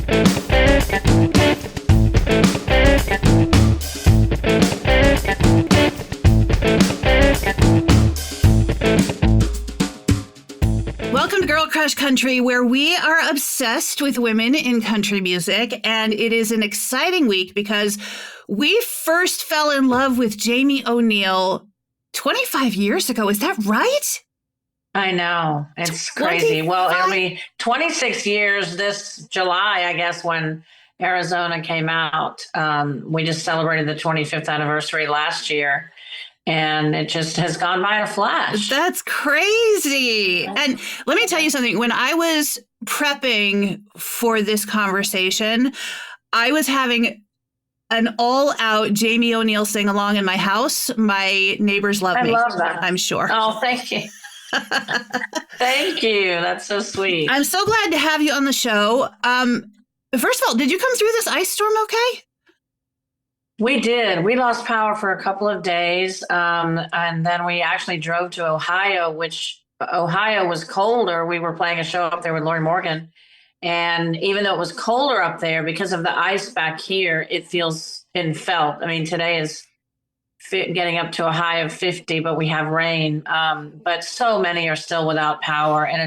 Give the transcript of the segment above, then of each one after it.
Welcome to Girl Crush Country, where we are obsessed with women in country music. And it is an exciting week because we first fell in love with Jamie O'Neal 25 years ago. Is that right? I know. It's crazy. Well, it'll be 26 years this July, I guess, when Arizona came out. We just celebrated the 25th anniversary last year. And it just has gone by in a flash. That's crazy. And let me tell you something. When I was prepping for this conversation, I was having an all-out Jamie O'Neal sing-along in my house. My neighbors love me. I love that. I'm sure. Oh, thank you. Thank you. That's so sweet. I'm so glad to have you on the show. First of all, did you come through this ice storm okay? We did. We lost power for a couple of days. And then we actually drove to Ohio, which Ohio was colder. We were playing a show up there with Lori Morgan. And even though it was colder up there, because of the ice back here, it felt. I mean, today is getting up to a high of 50, but we have rain. But so many are still without power. And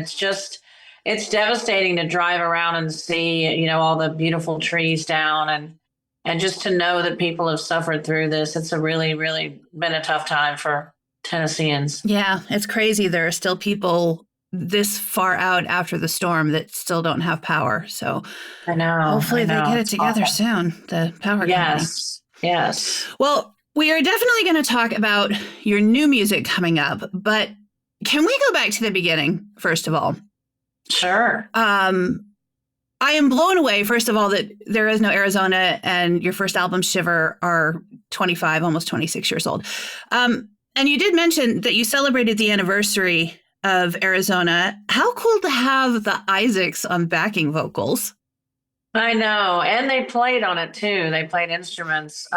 it's devastating to drive around and see, all the beautiful trees down and just to know that people have suffered through this. It's a really, really been a tough time for Tennesseans. Yeah, it's crazy. There are still people this far out after the storm that still don't have power. So I know. Hopefully they get it together soon, the power company. Yes. Well, we are definitely going to talk about your new music coming up, but can we go back to the beginning, first of all? Sure. I am blown away, first of all, that There Is No Arizona and your first album, Shiver, are 25, almost 26 years old. And you did mention that you celebrated the anniversary of Arizona. How cool to have the Isaacs on backing vocals. I know. And they played on it, too. They played instruments.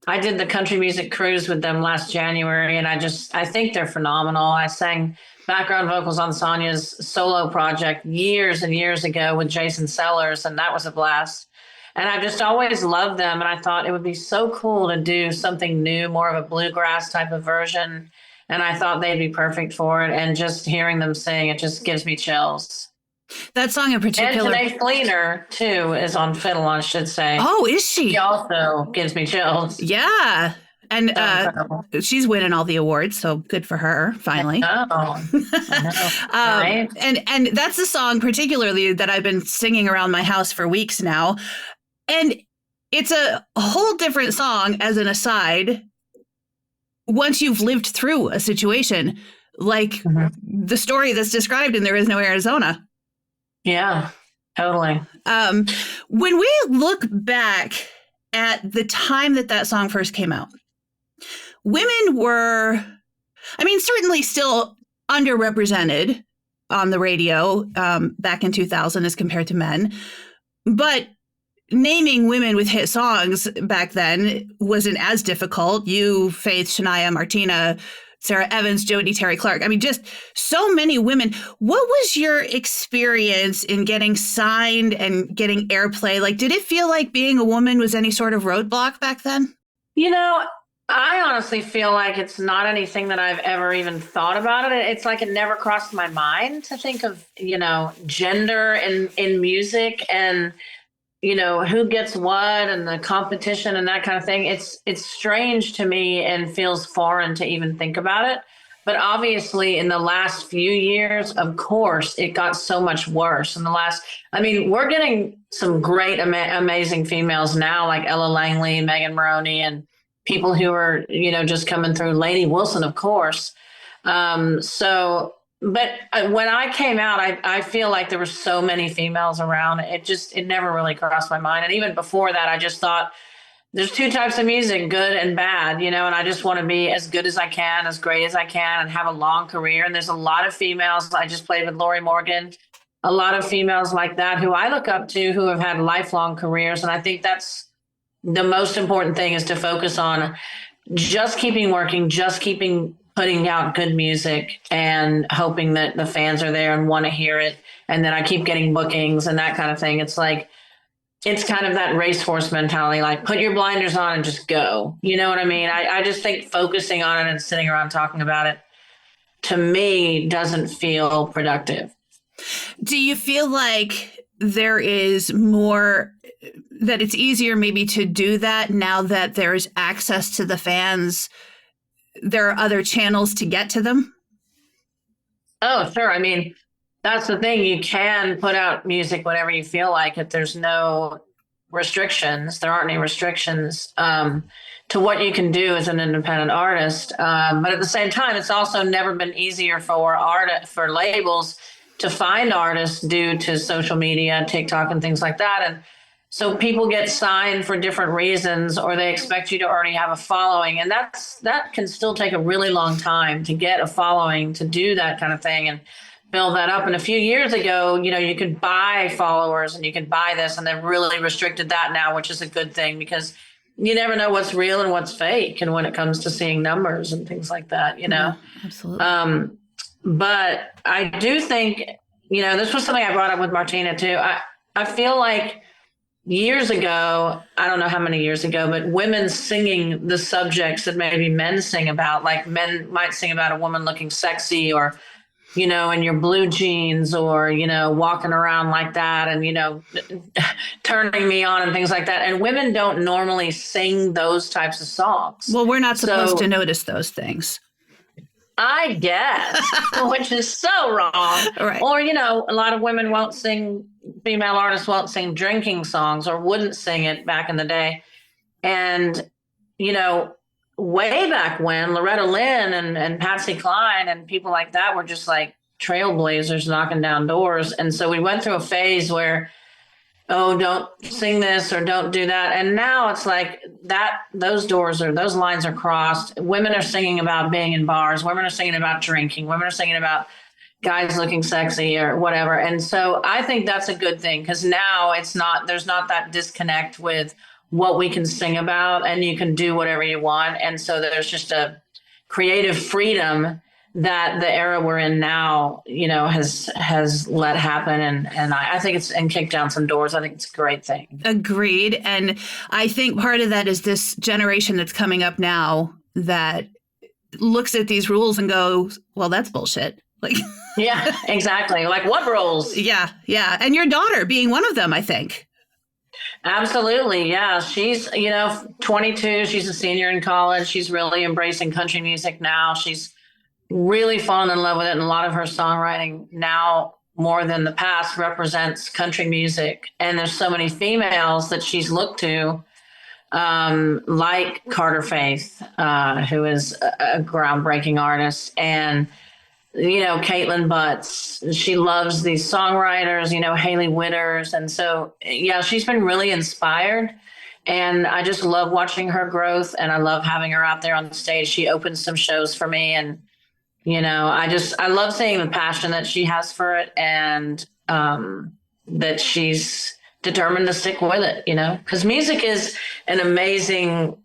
I did the country music cruise with them last January, and I think they're phenomenal. I sang background vocals on Sonya's solo project years and years ago with Jason Sellers, and that was a blast. And I've just always loved them, and I thought it would be so cool to do something new, more of a bluegrass type of version, and I thought they'd be perfect for it. And just hearing them sing, it just gives me chills. That song in particular. And Janae Fleener, too, is on fiddle, I should say. Oh, is she? She also gives me chills. Yeah. And she's winning all the awards, so good for her, finally. I know. Right? And that's a song particularly that I've been singing around my house for weeks now. And it's a whole different song, as an aside, once you've lived through a situation like the story that's described in There Is No Arizona. Yeah, totally. When we look back at the time that song first came out, women were, certainly still underrepresented on the radio back in 2000 as compared to men. But naming women with hit songs back then wasn't as difficult. You, Faith, Shania, Martina, Sarah Evans, Jody, Terry Clark. Just so many women. What was your experience in getting signed and getting airplay? Like, did it feel like being a woman was any sort of roadblock back then? I honestly feel like it's not anything that I've ever even thought about it. It's like it never crossed my mind to think of, gender in music and, who gets what and the competition and that kind of thing. It's strange to me and feels foreign to even think about it. But obviously in the last few years, of course, it got so much worse. We're getting some great, amazing females now, like Ella Langley, Megan Maroney, and people who are, just coming through. Lady Wilson, of course. But when I came out, I feel like there were so many females around. It never really crossed my mind. And even before that, I just thought there's two types of music, good and bad, and I just want to be as good as I can, as great as I can, and have a long career. And there's a lot of females. I just played with Lori Morgan, a lot of females like that who I look up to, who have had lifelong careers. And I think that's the most important thing, is to focus on just keeping working, just keeping putting out good music and hoping that the fans are there and want to hear it. And then I keep getting bookings and that kind of thing. It's like, it's kind of that racehorse mentality, like put your blinders on and just go. You know what I mean? I just think focusing on it and sitting around talking about it, to me, doesn't feel productive. Do you feel like there is more, that it's easier maybe to do that now that there's access to the fans? There are other channels to get to them? Oh, sure. I mean, that's the thing. You can put out music whenever you feel like it. There's no restrictions. There aren't any restrictions to what you can do as an independent artist. But at the same time, it's also never been easier for labels to find artists due to social media, TikTok, and things like that. And so people get signed for different reasons, or they expect you to already have a following. And that can still take a really long time to get a following, to do that kind of thing and build that up. And a few years ago, you could buy followers and you could buy this, and they've really restricted that now, which is a good thing, because you never know what's real and what's fake. And when it comes to seeing numbers and things like that, Yeah, absolutely. But I do think, this was something I brought up with Martina too. I feel like years ago, I don't know how many years ago, but women singing the subjects that maybe men sing about, like men might sing about a woman looking sexy, or, in your blue jeans, or, walking around like that and, turning me on and things like that. And women don't normally sing those types of songs. Well, we're not supposed to notice those things, I guess, which is so wrong. Right. Or, a lot of women female artists won't sing drinking songs, or wouldn't sing it back in the day. And, way back when, Loretta Lynn and Patsy Cline and people like that were just like trailblazers knocking down doors. And so we went through a phase where, oh, don't sing this or don't do that. And now it's like those lines are crossed. Women are singing about being in bars. Women are singing about drinking. Women are singing about guys looking sexy or whatever. And so I think that's a good thing, because now there's not that disconnect with what we can sing about, and you can do whatever you want. And so there's just a creative freedom that the era we're in now, has let happen. And I think and kicked down some doors. I think it's a great thing. Agreed. And I think part of that is this generation that's coming up now that looks at these rules and goes, well, that's bullshit. Like, yeah, exactly. Like, what rules? Yeah. Yeah. And your daughter being one of them, I think. Absolutely. Yeah. She's, 22. She's a senior in college. She's really embracing country music now. She's really fallen in love with it. And a lot of her songwriting now, more than the past, represents country music. And there's so many females that she's looked to, like Carter Faith, who is a groundbreaking artist, and Caitlin Butts. She loves these songwriters, Haley Witters. And so, yeah, she's been really inspired. And I just love watching her growth. And I love having her out there on the stage. She opens some shows for me. And, I love seeing the passion that she has for it, and that she's determined to stick with it, because music is an amazing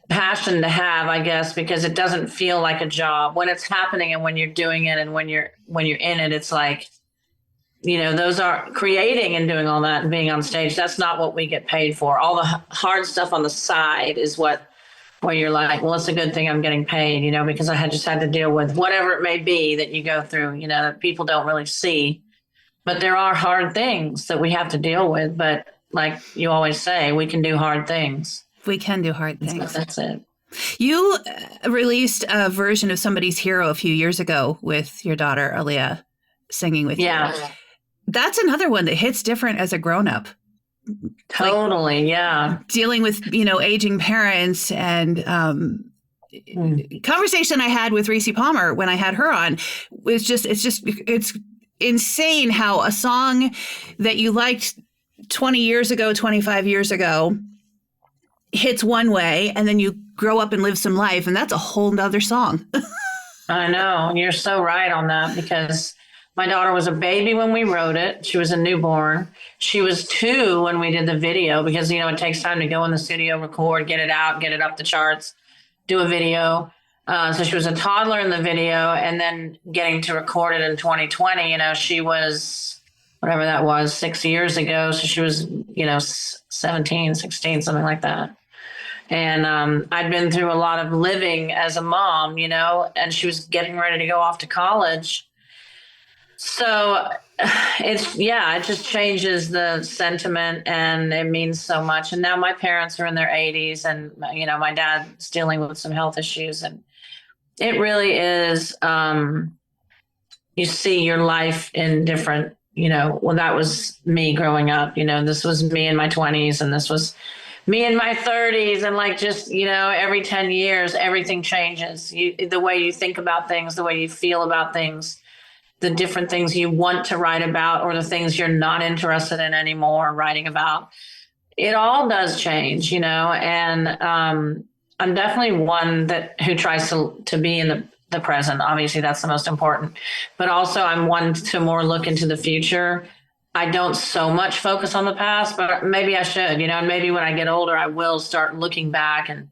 passion to have, I guess, because it doesn't feel like a job when it's happening, and when you're doing it, and when you're in it, it's like, those are creating and doing all that and being on stage. That's not what we get paid for. All the hard stuff on the side is where you're like, well, it's a good thing I'm getting paid, because I just had to deal with whatever it may be that you go through, that people don't really see. But there are hard things that we have to deal with. But like you always say, we can do hard things. We can do hard things. So that's it. You released a version of Somebody's Hero a few years ago with your daughter, Aaliyah, singing with you. That's another one that hits different as a grown-up. Totally, like, yeah. Dealing with, aging parents, and conversation I had with Reese Palmer when I had her on was it's insane how a song that you liked 20 years ago, 25 years ago, hits one way, and then you grow up and live some life, and that's a whole nother song. I know. You're so right on that, because my daughter was a baby when we wrote it. She was a newborn. She was 2 when we did the video, because, it takes time to go in the studio, record, get it out, get it up the charts, do a video. So she was a toddler in the video, and then getting to record it in 2020, she was, whatever that was, 6 years ago. So she was, 17, 16, something like that. And I'd been through a lot of living as a mom, and she was getting ready to go off to college. So it just changes the sentiment, and it means so much. And now my parents are in their 80s, and, my dad's dealing with some health issues. And it really is, you see your life in different, that was me growing up, this was me in my 20s, and this was me in my 30s. And every 10 years, everything changes. The way you think about things, the way you feel about things, the different things you want to write about, or the things you're not interested in anymore writing about. It all does change, and I'm definitely one who tries to be in the present. Obviously, that's the most important. But also, I'm one to more look into the future. I don't so much focus on the past, but maybe I should, and maybe when I get older, I will start looking back and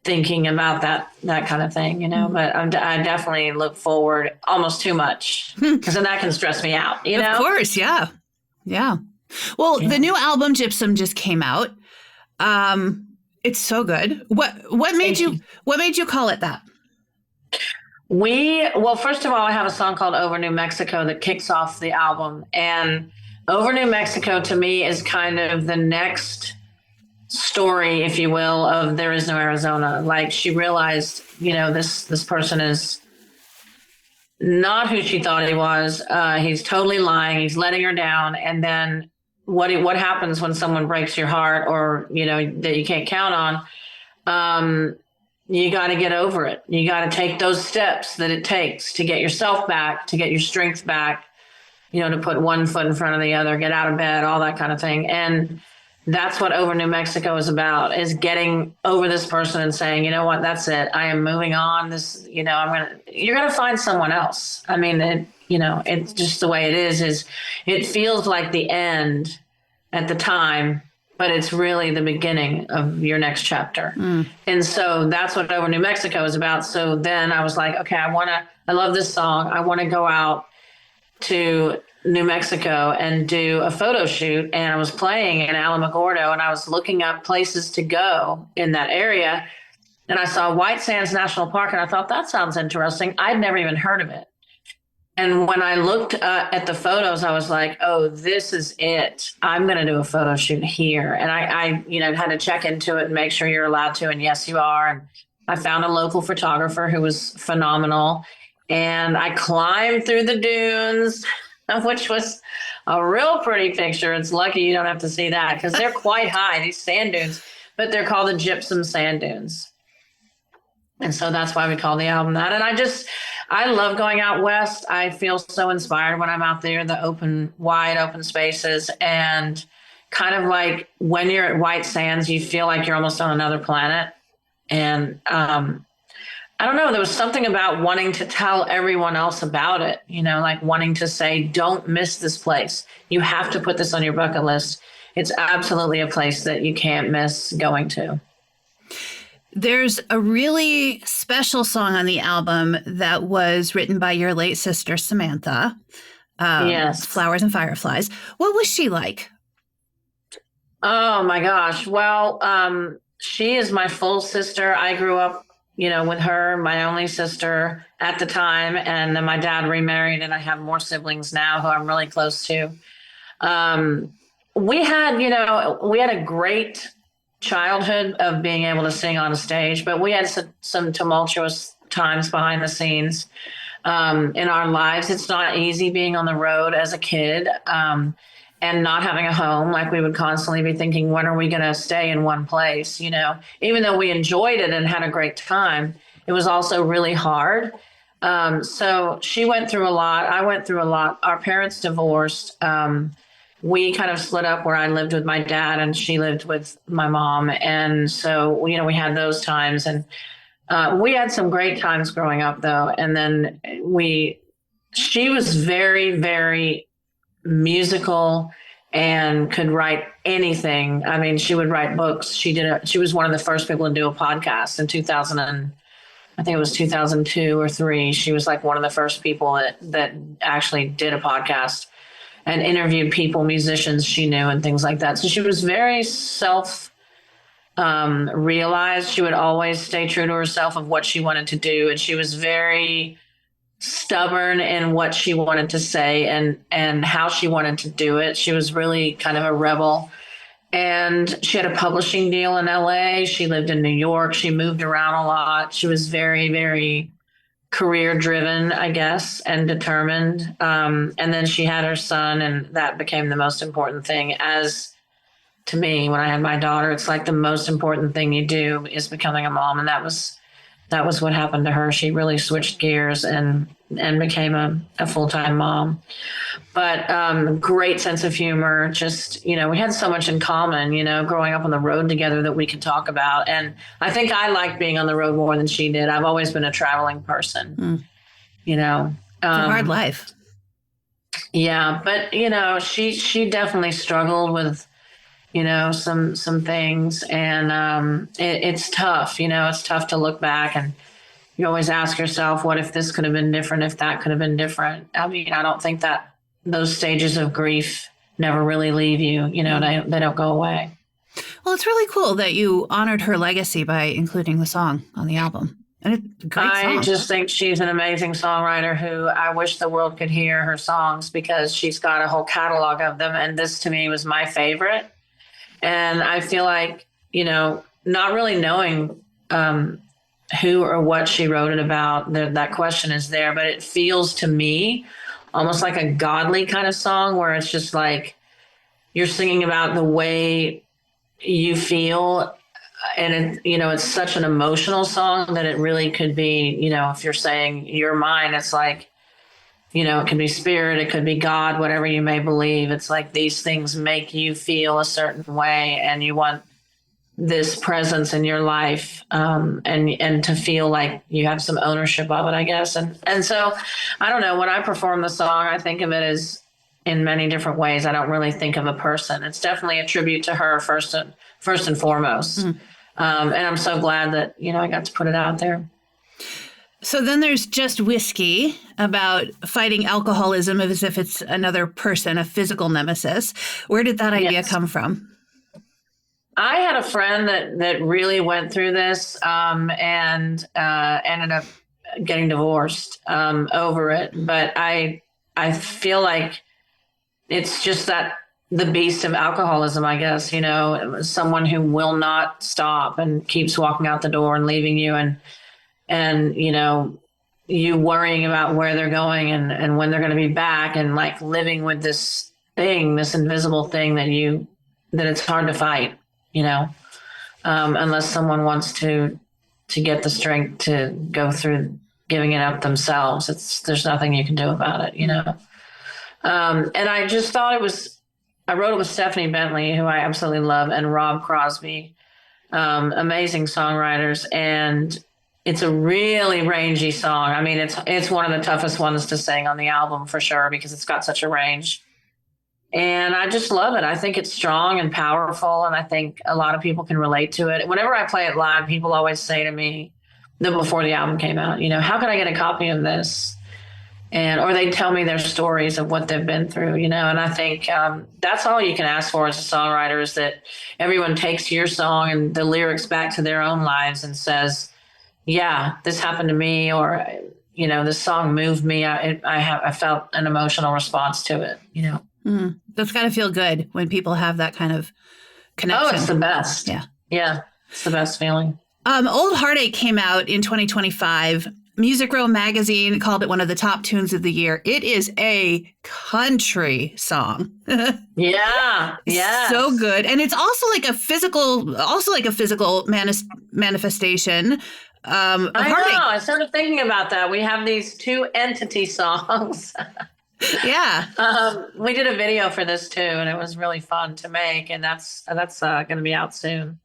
thinking about that kind of thing, But I definitely look forward almost too much, because then that can stress me out, Of course, yeah. Yeah. Well, the new album, Gypsum, just came out. It's so good. What made you call it that? Well, first of all, I have a song called Over New Mexico that kicks off the album. And Over New Mexico to me is kind of the next story, if you will, of There Is No Arizona. Like, she realized, this person is not who she thought he was. He's totally lying. He's letting her down. And then what happens when someone breaks your heart, or, that you can't count on? You got to get over it. You got to take those steps that it takes to get yourself back, to get your strength back, to put one foot in front of the other, get out of bed, all that kind of thing. And that's what Over New Mexico is about, is getting over this person and saying, you know what, that's it. I am moving on. You're going to find someone else. I mean, it's just the way it is it feels like the end at the time, but it's really the beginning of your next chapter. And so that's what Over New Mexico is about. So then I was like, okay, I love this song. I want to go out to New Mexico and do a photo shoot. And I was playing in Alamogordo, and I was looking up places to go in that area. And I saw White Sands National Park, and I thought, that sounds interesting. I'd never even heard of it. And when I looked at the photos, I was like, oh, this is it. I'm going to do a photo shoot here. And I had to check into it and make sure you're allowed to. And yes, you are. And I found a local photographer who was phenomenal. And I climbed through the dunes, which was a real pretty picture. It's lucky you don't have to see that, because they're quite high, these sand dunes, but they're called the Gypsum sand dunes. And so that's why we call the album that. And I love going out west. I feel so inspired when I'm out there, the wide open spaces. And kind of like when you're at White Sands, you feel like you're almost on another planet. And I don't know, there was something about wanting to tell everyone else about it, like wanting to say, don't miss this place. You have to put this on your bucket list. It's absolutely a place that you can't miss going to. There's a really special song on the album that was written by your late sister, Samantha. Yes. Flowers and Fireflies. What was she like? Oh, my gosh. Well, she is my full sister. I grew up, with her, my only sister at the time. And then my dad remarried, and I have more siblings now who I'm really close to. We had a great childhood of being able to sing on a stage, but we had some tumultuous times behind the scenes in our lives. It's not easy being on the road as a kid and not having a home. Like, we would constantly be thinking, when are we going to stay in one place? Even though we enjoyed it and had a great time, it was also really hard. So she went through a lot. I went through a lot. Our parents divorced. We kind of split up, where I lived with my dad and she lived with my mom. And so, we had those times, and we had some great times growing up, though. And then she was very, very musical and could write anything. I mean, she would write books. She was one of the first people to do a podcast in 2000. I think it was 2002 or three. She was like one of the first people that actually did a podcast and interviewed people, musicians she knew and things like that. So she was very realized. She would always stay true to herself of what she wanted to do. And she was very stubborn in what she wanted to say and how she wanted to do it. She was really kind of a rebel. And she had a publishing deal in LA. She lived in New York. She moved around a lot. She was very, very career driven, I guess, and determined. And then she had her son, and that became the most important thing. As to me, when I had my daughter, it's like the most important thing you do is becoming a mom. And that was what happened to her. She really switched gears and became a full-time mom. But great sense of humor. Just, we had so much in common, growing up on the road together that we could talk about. And I think I liked being on the road more than she did. I've always been a traveling person, It's a hard life. Yeah. But, she definitely struggled with, some things. And it's tough, it's tough to look back, and you always ask yourself, what if this could have been different, if that could have been different? I mean, I don't think that those stages of grief never really leave you, they don't go away. Well, it's really cool that you honored her legacy by including the song on the album. And it's a great song. I just think she's an amazing songwriter who I wish the world could hear her songs, because she's got a whole catalog of them. And this to me was my favorite. And I feel like, not really knowing who or what she wrote it about, that question is there, but it feels to me almost like a godly kind of song, where it's just like you're singing about the way you feel. And it's such an emotional song that it really could be, if you're saying your mind, it's like, it could be spirit, it could be God, whatever you may believe. It's like these things make you feel a certain way, and you want this presence in your life, and to feel like you have some ownership of it, I guess. And so, I don't know, when I perform the song, I think of it as in many different ways. I don't really think of a person. It's definitely a tribute to her first and foremost. And I'm so glad that, I got to put it out there. So then there's Just Whiskey, about fighting alcoholism as if it's another person, a physical nemesis. Where did that idea come from? I had a friend that really went through this and ended up getting divorced over it. But I feel like it's just that the beast of alcoholism, I guess, someone who will not stop and keeps walking out the door and leaving you, and you worrying about where they're going and when they're going to be back, and like living with this invisible thing that it's hard to fight, unless someone wants to get the strength to go through giving it up themselves. There's nothing you can do about it, and I just thought I wrote it with Stephanie Bentley, who I absolutely love, and Rob Crosby, amazing songwriters. And it's a really rangy song. I mean, it's one of the toughest ones to sing on the album for sure, because it's got such a range. And I just love it. I think it's strong and powerful, and I think a lot of people can relate to it. Whenever I play it live, people always say to me that before the album came out, how can I get a copy of this? Or they tell me their stories of what they've been through, and I think that's all you can ask for as a songwriter, is that everyone takes your song and the lyrics back to their own lives and says, yeah, this happened to me, or, this song moved me. I felt an emotional response to it, That's got to feel good when people have that kind of connection. Oh, it's the best. Yeah. Yeah. It's the best feeling. Ole Heartache came out in 2025. Music Row magazine called it one of the top tunes of the year. It is a country song. Yeah. Yeah. So good. And it's also like a physical manifestation. I know. I started thinking about that. We have these two entity songs. Yeah. We did a video for this too, and it was really fun to make, and that's going to be out soon.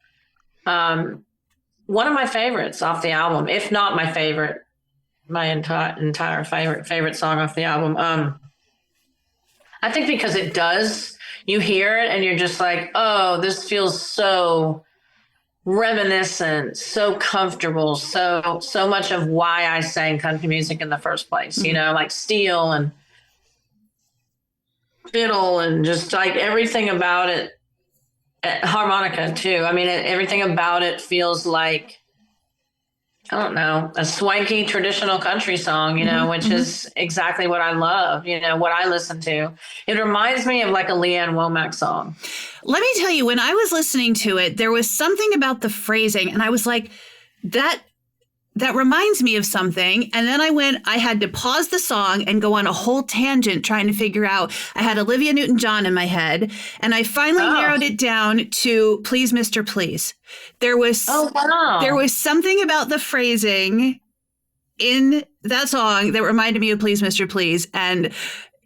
One of my favorites off the album, if not my favorite, my entire favorite song off the album. I think because you hear it and you're just like, oh, this feels so reminiscent, so comfortable, so much of why I sang country music in the first place, you know, like steel and fiddle and just like everything about it, harmonica too. I mean, everything about it feels like, I don't know, a swanky traditional country song, you know, which is exactly what I love, you know, what I listen to. It reminds me of like a Leanne Womack song. Let me tell you, when I was listening to it, there was something about the phrasing, and I was like, that reminds me of something. And then I had to pause the song and go on a whole tangent trying to figure out. I had Olivia Newton John in my head, and I finally narrowed it down to Please, Mr. Please. There was something about the phrasing in that song that reminded me of Please, Mr. Please. And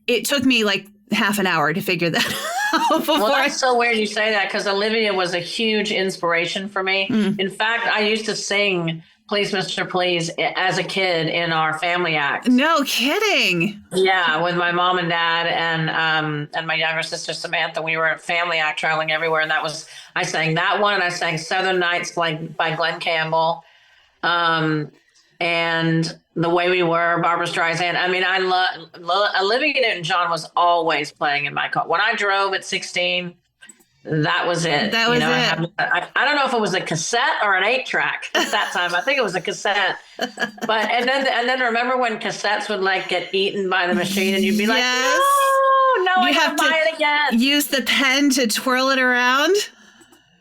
it took me like half an hour to figure that out. Well, that's so weird you say that, because Olivia was a huge inspiration for me. In fact, I used to sing Please, Mr. Please as a kid in our family act. No kidding. Yeah, with my mom and dad and my younger sister Samantha. We were at family act traveling everywhere, and I sang that one, and I sang Southern Nights by Glenn Campbell, and The Way We Were, Barbra Streisand. I mean, I love Olivia Newton John was always playing in my car when I drove at 16. That was it. That was it. I don't know if it was a cassette or an 8-track at that time. I think it was a cassette. But and then remember when cassettes would like get eaten by the machine, and you'd be like, no, I have to buy it again. Use the pen to twirl it around.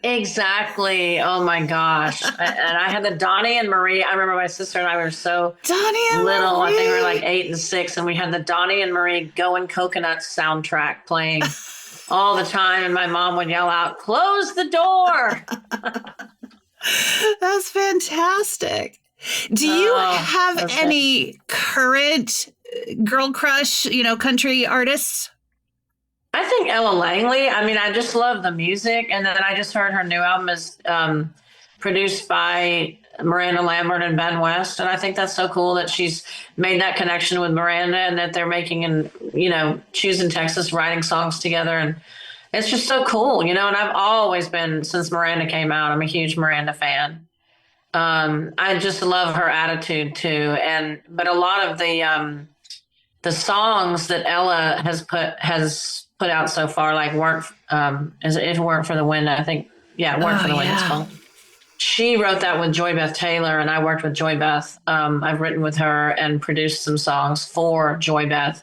Exactly. Oh my gosh. And I had the Donnie and Marie. I remember my sister and I were so little. I think we were like 8 and 6, and we had the Donnie and Marie Going Coconuts soundtrack playing all the time, and my mom would yell out, "Close the door." That's fantastic. Do you have any current girl crush, country artists? I think Ella Langley. I mean, I just love the music, and then I just heard her new album is produced by Miranda Lambert and Ben West, and I think that's so cool that she's made that connection with Miranda, and that they're making and choosing Texas, writing songs together, and it's just so cool, and I've always been, since Miranda came out, I'm a huge Miranda fan. I just love her attitude too, but a lot of the songs that Ella has put out so far, like If It Weren't for the Wind, I think, Weren't for the Wind it's called. She wrote that with Joy Beth Taylor, and I worked with Joy Beth. I've written with her and produced some songs for Joy Beth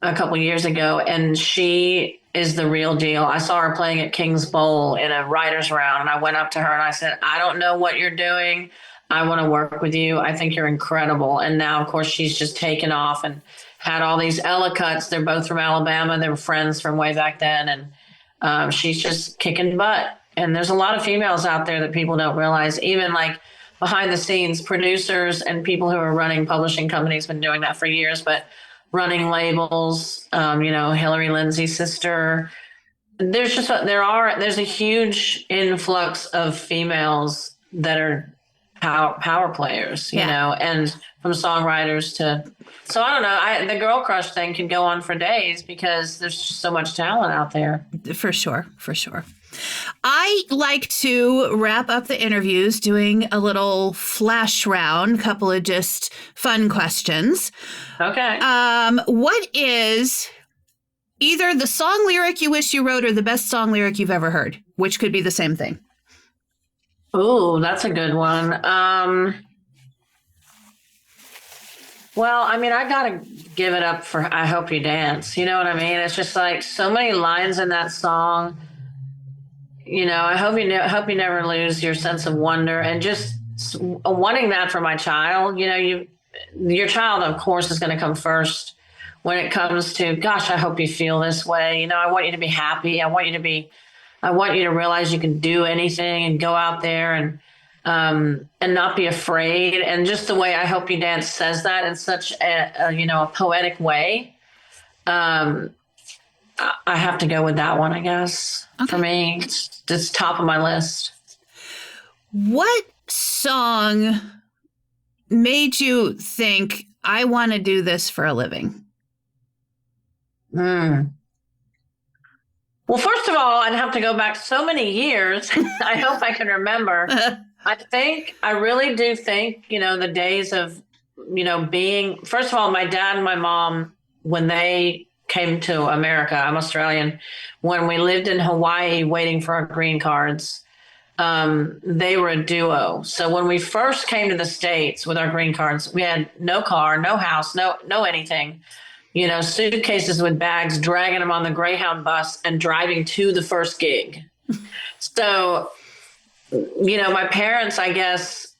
a couple years ago, and she is the real deal. I saw her playing at King's Bowl in a writer's round, and I went up to her and I said, "I don't know what you're doing. I want to work with you. I think you're incredible." And now, of course, she's just taken off and had all these Ella cuts. They're both from Alabama. They were friends from way back then, and she's just kicking butt. And there's a lot of females out there that people don't realize, even like behind the scenes producers and people who are running publishing companies, been doing that for years, but running labels, Hillary Lindsay's sister. There's a huge influx of females that are power players, and from songwriters to, so I don't know. The girl crush thing can go on for days because there's just so much talent out there. For sure. I like to wrap up the interviews doing a little flash round, couple of just fun questions. Okay. What is either the song lyric you wish you wrote or the best song lyric you've ever heard, which could be the same thing? Ooh, that's a good one. Well, I mean, I got to give it up for I Hope You Dance. You know what I mean? It's just like so many lines in that song. I hope you never lose your sense of wonder, and just wanting that for my child. Your child, of course, is going to come first when it comes to, gosh, I hope you feel this way. I want you to be happy. I want you to realize you can do anything and go out there and not be afraid. And just the way I Hope You Dance says that in such a poetic way. I have to go with that one, I guess. Okay. For me, it's top of my list. What song made you think, I want to do this for a living? Well, Well, first of all, I'd have to go back so many years. I hope I can remember. I really do think, the days of, being, first of all, my dad and my mom, when they came to America, I'm Australian, when we lived in Hawaii waiting for our green cards, they were a duo. So when we first came to the States with our green cards, we had no car, no house, no anything. Suitcases with bags, dragging them on the Greyhound bus and driving to the first gig. So, my parents, I guess,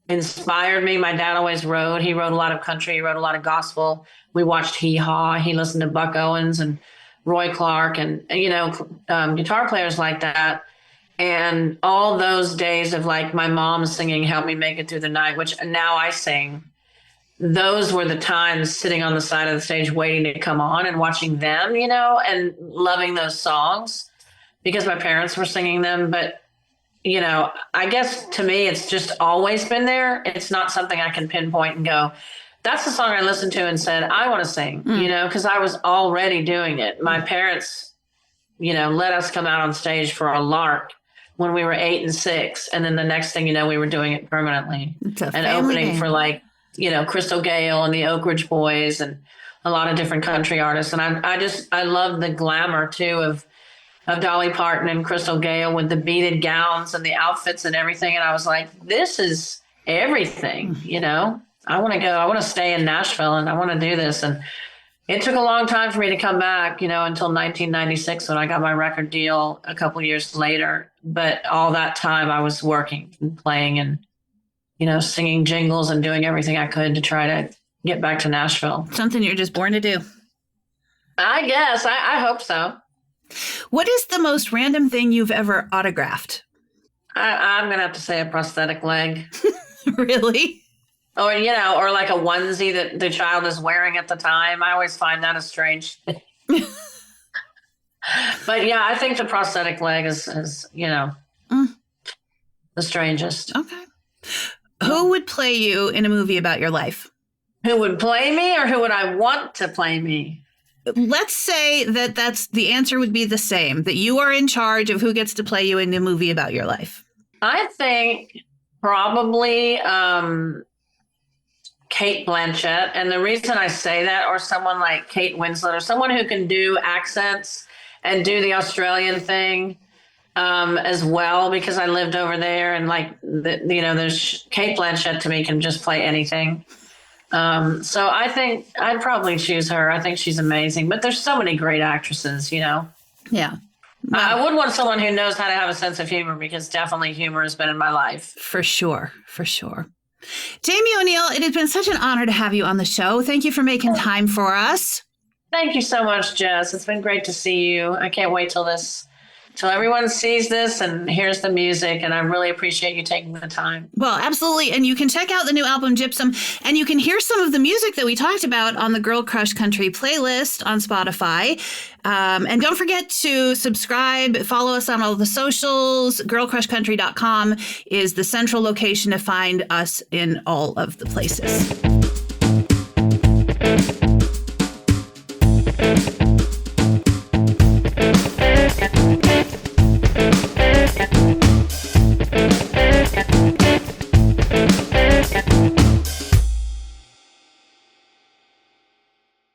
inspired me. My dad always wrote. He wrote a lot of country. He wrote a lot of gospel. We watched Hee Haw. He listened to Buck Owens and Roy Clark and guitar players like that. And all those days of like my mom singing Help Me Make It Through the Night, which now I sing. Those were the times sitting on the side of the stage waiting to come on and watching them, and loving those songs because my parents were singing them. But, I guess to me, it's just always been there. It's not something I can pinpoint and go, that's the song I listened to and said, I want to sing, because I was already doing it. My parents, let us come out on stage for a lark when we were 8 and 6. And then the next thing, we were doing it permanently and opening game for Crystal Gale and the Oak Ridge Boys and a lot of different country artists. And I love the glamour too of Dolly Parton and Crystal Gale with the beaded gowns and the outfits and everything. And I was like, this is everything, I want to go, I want to stay in Nashville and I want to do this. And it took a long time for me to come back, until 1996 when I got my record deal a couple years later. But all that time I was working and playing and singing jingles and doing everything I could to try to get back to Nashville. Something you're just born to do. I guess. I hope so. What is the most random thing you've ever autographed? I'm going to have to say a prosthetic leg. Really? Or, or like a onesie that the child is wearing at the time. I always find that a strange thing. But yeah, I think the prosthetic leg is the strangest. Okay. Who would play you in a movie about your life? Who would play me or who would I want to play me? Let's say that's the answer would be the same, that you are in charge of who gets to play you in a movie about your life. I think probably Kate Blanchett. And the reason I say that, or someone like Kate Winslet, or someone who can do accents and do the Australian thing as well, because I lived over there and there's Kate Blanchett to me can just play anything. So I think I'd probably choose her. I think she's amazing, but there's so many great actresses, Yeah. Wow. I would want someone who knows how to have a sense of humor because definitely humor has been in my life. For sure. For sure. Jamie O'Neill, it has been such an honor to have you on the show. Thank you for making time for us. Thank you so much, Jess. It's been great to see you. I can't wait till everyone sees this and hears the music. And I really appreciate you taking the time. Well, absolutely. And you can check out the new album, Gypsum, and you can hear some of the music that we talked about on the Girl Crush Country playlist on Spotify. And don't forget to subscribe, follow us on all the socials. Girlcrushcountry.com is the central location to find us in all of the places.